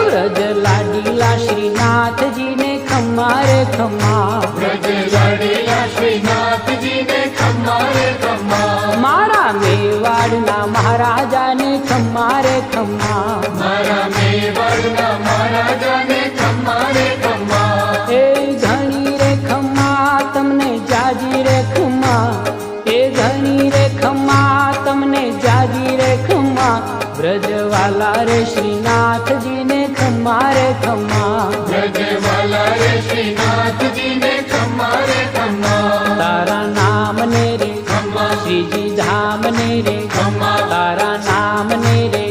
व्रज लाडीला श्रीनाथ जी ने खम्मा रे खम्मा, व्रज लाडीला श्रीनाथ जी ने खम्मा रे खम्मा, मारा मेवाड़ना महाराजा ने खम्मा रे खम्मा, मारा मेवाड़ना महाराजा ने खम्मा रे खम्मा, ए घणी रे खम्मा तमने जाजी रे खम्मा, ए घणी रे खम्मा तमने जाजी रे खम्मा, ब्रजवाला रे श्रीनाथ जी ने खम्मा रे खम्मा, ब्रजवाला रे श्रीनाथ जी ने खम्मा रे खम्मा, तारा नाम ने रे खम्मा, श्रीजी धाम ने रे खम्मा, तारा नाम ने रे